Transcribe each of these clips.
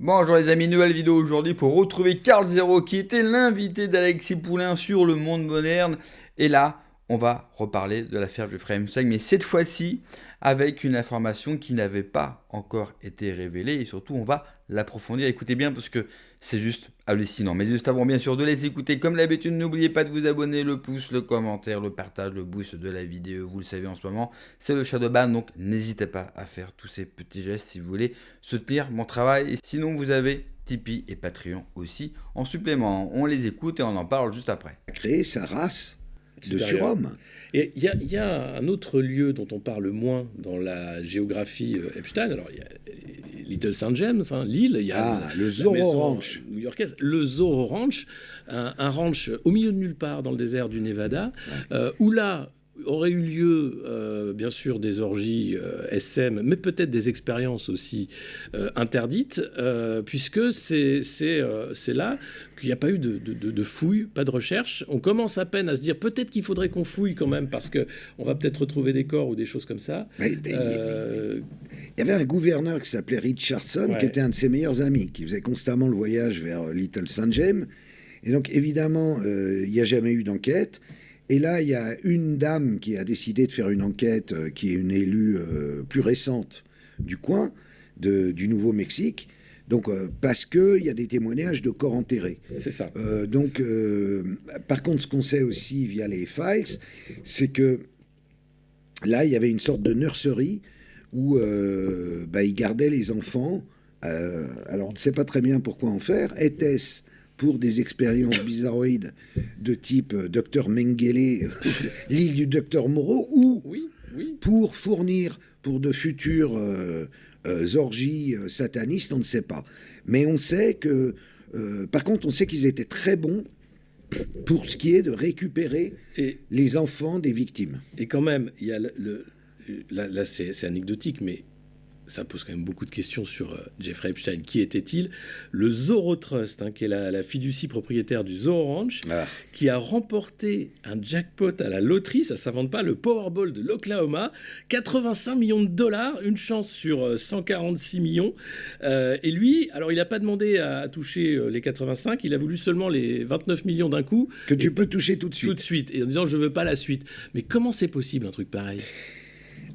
Bonjour les amis, nouvelle vidéo aujourd'hui pour retrouver Carl Zero qui était l'invité d'Alexis Poulain sur Le Monde Moderne. Et là, on va reparler de l'affaire Jeffrey Epstein, mais cette fois-ci avec une information qui n'avait pas encore été révélée. Et surtout, on va l'approfondir. Écoutez bien parce que c'est juste hallucinant. Mais juste avant, bien sûr, de les écouter, comme d'habitude, n'oubliez pas de vous abonner, le pouce, le commentaire, le partage, le boost de la vidéo. Vous le savez en ce moment, c'est le Shadowban, donc n'hésitez pas à faire tous ces petits gestes si vous voulez soutenir mon travail. Et sinon, vous avez Tipeee et Patreon aussi en supplément. On les écoute et on en parle juste après. Créer sa race de surhomme. Et il y a un autre lieu dont on parle moins dans la géographie Epstein. Alors, il y a Little St. James, hein, l'île. Il y a le Zorro Ranch. New-Yorkaise. Le Zorro Ranch, un ranch au milieu de nulle part dans le désert du Nevada, où là aurait eu lieu, bien sûr, des orgies SM, mais peut-être des expériences aussi interdites, puisque c'est là qu'il n'y a pas eu de fouilles, pas de recherche. On commence à peine à se dire peut-être qu'il faudrait qu'on fouille quand même, parce qu'on va peut-être retrouver des corps ou des choses comme ça. Il y avait un gouverneur qui s'appelait Richardson, qui était un de ses meilleurs amis, qui faisait constamment le voyage vers Little St. James. Et donc, évidemment, il n'y a jamais eu d'enquête. Et là, il y a une dame qui a décidé de faire une enquête, qui est une élue plus récente du coin, du Nouveau-Mexique. Donc, parce qu'il y a des témoignages de corps enterrés. C'est ça. Par contre, ce qu'on sait aussi via les files, c'est que là, il y avait une sorte de nurserie où ils gardaient les enfants. Alors, on ne sait pas très bien pourquoi en faire. Était-ce pour des expériences bizarroïdes de type Dr Mengele, l'île du Dr Moreau, ou pour fournir pour de futures orgies satanistes, on ne sait pas. Mais on sait que, par contre, on sait qu'ils étaient très bons pour ce qui est de récupérer les enfants des victimes. Et quand même, il y a là c'est anecdotique, mais ça pose quand même beaucoup de questions sur Jeffrey Epstein. Qui était-il? Le Zorro Trust, qui est la fiducie propriétaire du Zorro Ranch, qui a remporté un jackpot à la loterie, ça ne s'invente pas, le Powerball de l'Oklahoma, 85 millions de dollars, une chance sur 146 millions. Et lui, alors il n'a pas demandé à toucher les 85, il a voulu seulement les 29 millions d'un coup. Que tu peux toucher tout de suite. Tout de suite, et en disant je ne veux pas la suite. Mais comment c'est possible un truc pareil?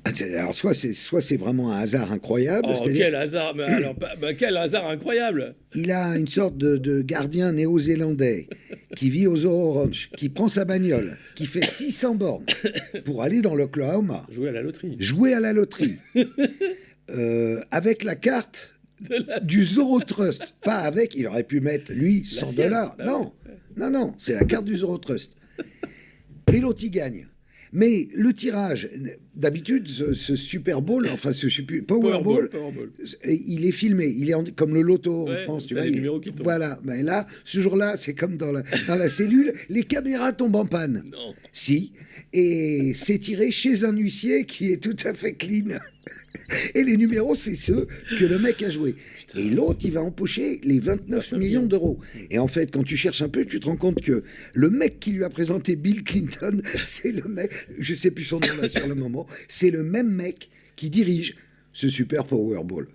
Alors, soit c'est vraiment un hasard incroyable. Oh, quel hasard! Mais alors, quel hasard incroyable! Il a une sorte de gardien néo-zélandais qui vit au Zorro Ranch, qui prend sa bagnole, qui fait 600 bornes pour aller dans l'Oklahoma. Jouer à la loterie. Jouer à la loterie. Avec la carte du Zorro Trust. Pas avec, il aurait pu mettre, lui, 100 $. Non, c'est la carte du Zorro Trust. Et l'autre, il gagne. Mais le tirage, d'habitude, ce Super Bowl, enfin ce Powerball, il est filmé. Il est comme le loto en France, tu vois. Voilà, mais là, ce jour-là, c'est comme dans la cellule, les caméras tombent en panne. Non. Si, et c'est tiré chez un huissier qui est tout à fait clean. Et les numéros, c'est ceux que le mec a joué. Et l'autre, il va empocher les 29 millions d'euros. Et en fait, quand tu cherches un peu, tu te rends compte que le mec qui lui a présenté Bill Clinton, c'est le mec, je sais plus son nom là sur le moment, c'est le même mec qui dirige ce Super Powerball.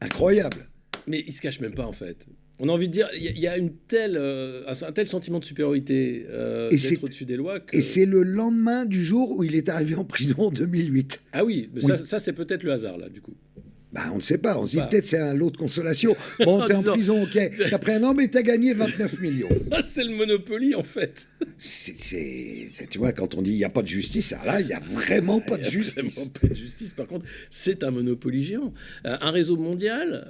Incroyable. Mais il se cache même pas, en fait. On a envie de dire, il y a un tel sentiment de supériorité d'être au-dessus des lois. Et c'est le lendemain du jour où il est arrivé en prison en 2008. Ah oui, mais ça c'est peut-être le hasard, là, du coup. On ne sait pas. On se dit peut-être c'est un lot de consolation. Bon, t'es en prison, ok. T'as pris un an, mais t'as gagné 29 millions. C'est le Monopoly, en fait. Tu vois, quand on dit il n'y a pas de justice, alors là, il n'y a vraiment pas de justice. Vraiment pas de justice. Par contre, c'est un Monopoly géant. Un réseau mondial.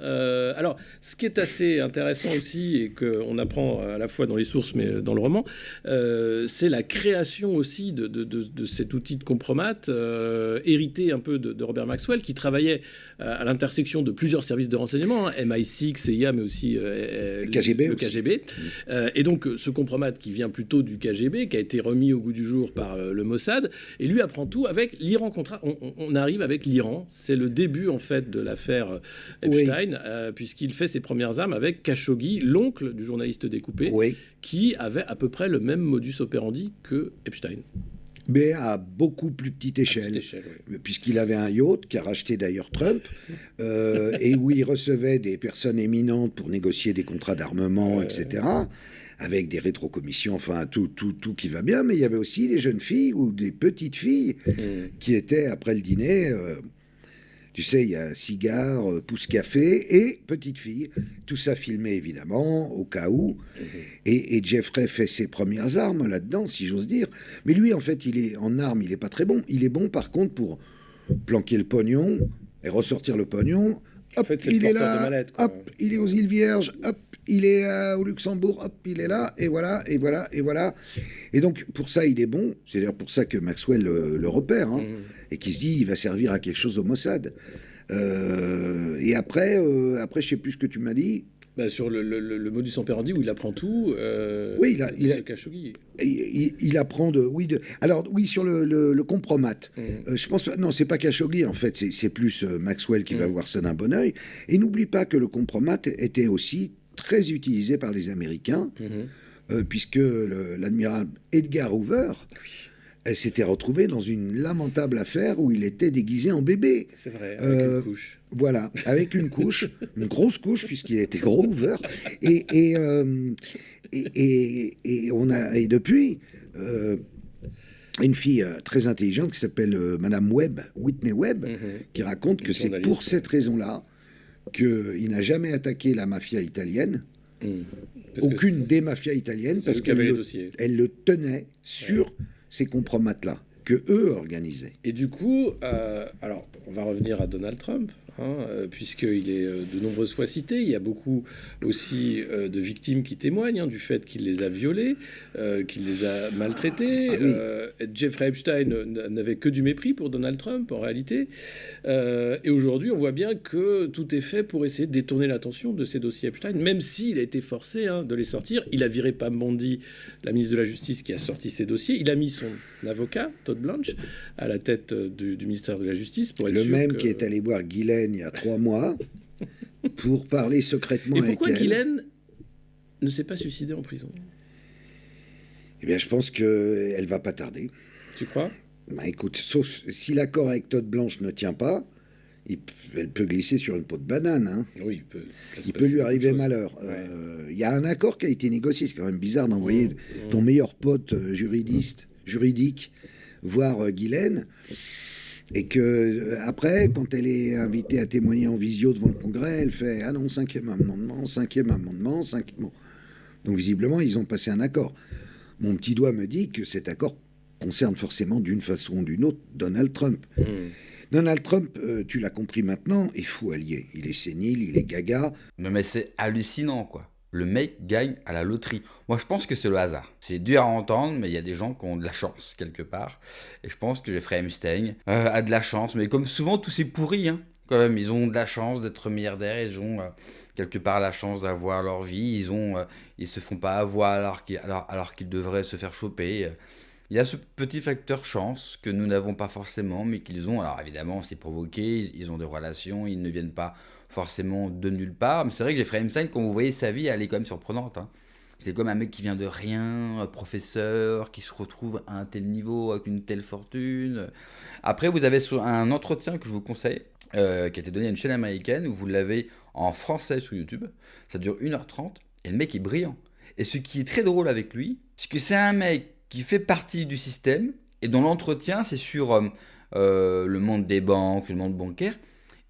Alors, ce qui est assez intéressant aussi, et qu'on apprend à la fois dans les sources, mais dans le roman, c'est la création aussi de cet outil de compromat, hérité un peu de Robert Maxwell, qui travaillait à l'intersection de plusieurs services de renseignement, MI6, CIA, mais aussi le KGB. Et donc, ce compromat qui vient plutôt du KGB, qui a été remis au goût du jour par le Mossad, et lui apprend tout avec l'Iran on arrive avec l'Iran. C'est le début, en fait, de l'affaire Epstein, puisqu'il fait ses premières armes avec Khashoggi, l'oncle du journaliste découpé, qui avait à peu près le même modus operandi que Epstein. mais à beaucoup plus petite échelle, Oui. puisqu'il avait un yacht qu'a racheté d'ailleurs Trump, et où il recevait des personnes éminentes pour négocier des contrats d'armement, etc., avec des rétrocommissions, enfin tout qui va bien, mais il y avait aussi des jeunes filles ou des petites filles qui étaient, après le dîner, tu sais, il y a cigare, pouce-café et petite fille. Tout ça filmé, évidemment, au cas où. Et Jeffrey fait ses premières armes là-dedans, si j'ose dire. Mais lui, en fait, il est en armes, il n'est pas très bon. Il est bon, par contre, pour planquer le pognon et ressortir le pognon. Hop, En fait, c'est le il est porteur de là, mallette, quoi. hop, il est aux îles Vierges, hop, il est au Luxembourg, hop, il est là, et voilà, et voilà, et voilà. Et donc, pour ça, il est bon. C'est d'ailleurs pour ça que Maxwell le repère, hein, et qui se dit, il va servir à quelque chose au Mossad. Et après, je sais plus ce que tu m'as dit. Bah, sur le modus operandi où il apprend tout, Oui, de ce Khashoggi. Il apprend alors oui, sur le compromat. Je pense non, c'est pas Khashoggi en fait, c'est plus Maxwell qui va voir ça d'un bon œil. Et n'oublie pas que le compromat était aussi très utilisé par les Américains, puisque l'admiral Edgar Hoover s'était retrouvé dans une lamentable affaire où il était déguisé en bébé. C'est vrai, avec une couche. Voilà, avec une couche, une grosse couche, puisqu'il était gros Hoover. Et depuis, une fille très intelligente qui s'appelle Madame Webb, Whitney Webb, qui raconte que c'est pour cette raison-là qu'il n'a jamais attaqué la mafia italienne, aucune des mafias italiennes, parce qu'elle le tenait sur ces compromates-là que eux organisaient. Et du coup, alors, on va revenir à Donald Trump, puisqu'il est de nombreuses fois cité. Il y a beaucoup aussi de victimes qui témoignent du fait qu'il les a violés, qu'il les a maltraités. Jeffrey Epstein n'avait que du mépris pour Donald Trump, en réalité. Et aujourd'hui, on voit bien que tout est fait pour essayer de détourner l'attention de ces dossiers Epstein, même s'il a été forcé de les sortir. Il a viré Pam Bondi, la ministre de la Justice, qui a sorti ces dossiers. Il a mis son avocat, Todd Blanche, à la tête du ministère de la Justice pour être le sûr même qui est allé voir Ghislaine il y a 3 mois pour parler secrètement avec elle. Et pourquoi Ghislaine ne s'est pas suicidée en prison? Eh bien, je pense qu'elle va pas tarder. Tu crois? Bah, écoute, sauf si l'accord avec Todd Blanche ne tient pas, elle peut glisser sur une peau de banane. Hein. Oui, il peut lui arriver malheur. Il y a un accord qui a été négocié. C'est quand même bizarre d'envoyer ton meilleur pote juridique voir Ghislaine. Et que après, quand elle est invitée à témoigner en visio devant le Congrès, elle fait « Ah non, 5e amendement, 5e amendement, 5e... » Donc visiblement, ils ont passé un accord. Mon petit doigt me dit que cet accord concerne forcément d'une façon ou d'une autre Donald Trump. Donald Trump, tu l'as compris maintenant, est fou allié. Il est sénile, il est gaga. Non mais c'est hallucinant, quoi. Le mec gagne à la loterie. Moi, je pense que c'est le hasard. C'est dur à entendre, mais il y a des gens qui ont de la chance, quelque part. Et je pense que Jeffrey Epstein a de la chance. Mais comme souvent, tous ces pourris, quand même, ils ont de la chance d'être milliardaires. Ils ont, quelque part, la chance d'avoir leur vie. Ils se font pas avoir alors qu'ils devraient se faire choper. Il y a ce petit facteur chance que nous n'avons pas forcément, mais qu'ils ont. Alors, évidemment, c'est provoqué. Ils ont des relations. Ils ne viennent pas forcément de nulle part, mais c'est vrai que Jeffrey Epstein, quand vous voyez sa vie, elle est quand même surprenante. C'est comme un mec qui vient de rien, professeur, qui se retrouve à un tel niveau, avec une telle fortune. Après, vous avez un entretien que je vous conseille, qui a été donné à une chaîne américaine, où vous l'avez en français sur YouTube. Ça dure 1h30, et le mec est brillant. Et ce qui est très drôle avec lui, c'est que c'est un mec qui fait partie du système, et dont l'entretien, c'est sur le monde des banques, le monde bancaire.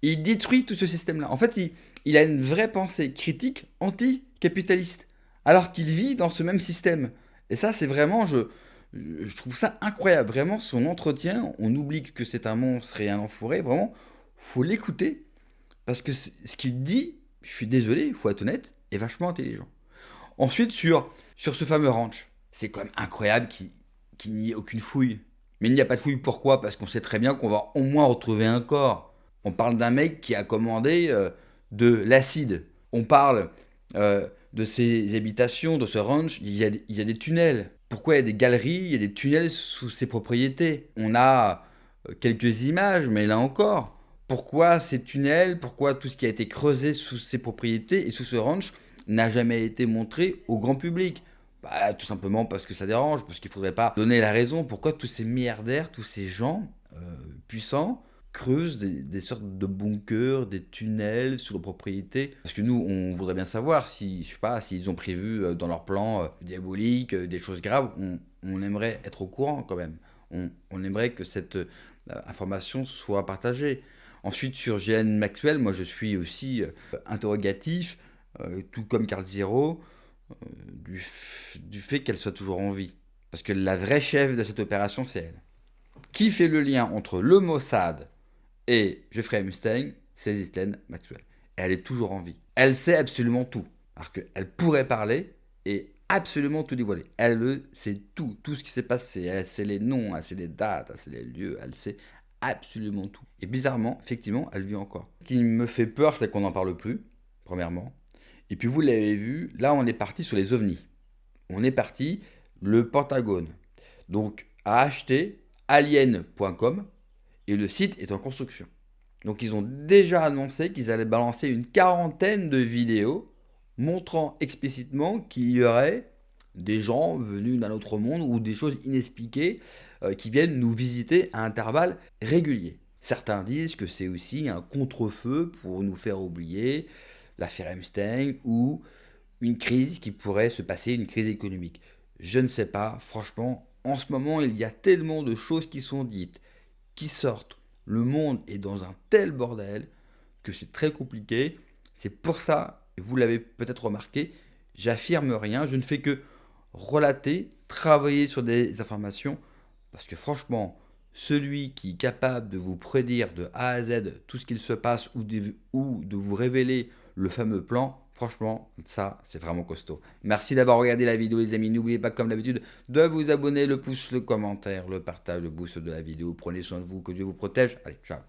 Il détruit tout ce système-là. En fait, il a une vraie pensée critique anti-capitaliste, alors qu'il vit dans ce même système. Et ça, c'est vraiment, je trouve ça incroyable. Vraiment, son entretien, on oublie que c'est un monstre et un enfoiré. Vraiment, faut l'écouter, parce que ce qu'il dit, je suis désolé, il faut être honnête, est vachement intelligent. Ensuite, sur ce fameux ranch, c'est quand même incroyable qu'il n'y ait aucune fouille. Mais il n'y a pas de fouille, pourquoi? Parce qu'on sait très bien qu'on va au moins retrouver un corps. On parle d'un mec qui a commandé de l'acide. On parle de ses habitations, de ce ranch. Il y a des tunnels. Pourquoi il y a des galeries, il y a des tunnels sous ses propriétés? On a quelques images, mais là encore, pourquoi ces tunnels, pourquoi tout ce qui a été creusé sous ses propriétés et sous ce ranch n'a jamais été montré au grand public? Bah, tout simplement parce que ça dérange, parce qu'il ne faudrait pas donner la raison. Pourquoi tous ces milliardaires, tous ces gens puissants creusent des sortes de bunkers, des tunnels sous leurs propriétés. Parce que nous, on voudrait bien savoir si, je sais pas, s'ils ont prévu dans leur plan diabolique des choses graves. On aimerait être au courant quand même. On aimerait que cette information soit partagée. Ensuite, sur Ghislaine Maxwell, moi je suis aussi interrogatif, tout comme Carl Zero, du fait qu'elle soit toujours en vie. Parce que la vraie chef de cette opération, c'est elle. Qui fait le lien entre le Mossad et Jeffrey Epstein? C'est Ghislaine Maxwell. Et elle est toujours en vie. Elle sait absolument tout. Alors qu'elle pourrait parler et absolument tout dévoiler. Elle sait tout. Tout ce qui s'est passé. Elle sait les noms, elle sait les dates, elle sait les lieux, elle sait absolument tout. Et bizarrement, effectivement, elle vit encore. Ce qui me fait peur, c'est qu'on n'en parle plus, premièrement. Et puis vous l'avez vu, là on est parti sur les ovnis. On est parti, le Pentagone. Donc a acheté alien.com et le site est en construction. Donc ils ont déjà annoncé qu'ils allaient balancer une quarantaine de vidéos montrant explicitement qu'il y aurait des gens venus d'un autre monde ou des choses inexpliquées qui viennent nous visiter à intervalles réguliers. Certains disent que c'est aussi un contre-feu pour nous faire oublier l'affaire Epstein ou une crise qui pourrait se passer, une crise économique. Je ne sais pas, franchement, en ce moment, il y a tellement de choses qui sont dites, qui sortent. Le monde est dans un tel bordel que c'est très compliqué. C'est pour ça, et vous l'avez peut-être remarqué, j'affirme rien, je ne fais que relater, travailler sur des informations, parce que franchement, celui qui est capable de vous prédire de A à Z tout ce qu'il se passe ou de vous révéler le fameux plan, franchement, ça, c'est vraiment costaud. Merci d'avoir regardé la vidéo, les amis. N'oubliez pas, comme d'habitude, de vous abonner, le pouce, le commentaire, le partage, le boost de la vidéo. Prenez soin de vous, que Dieu vous protège. Allez, ciao.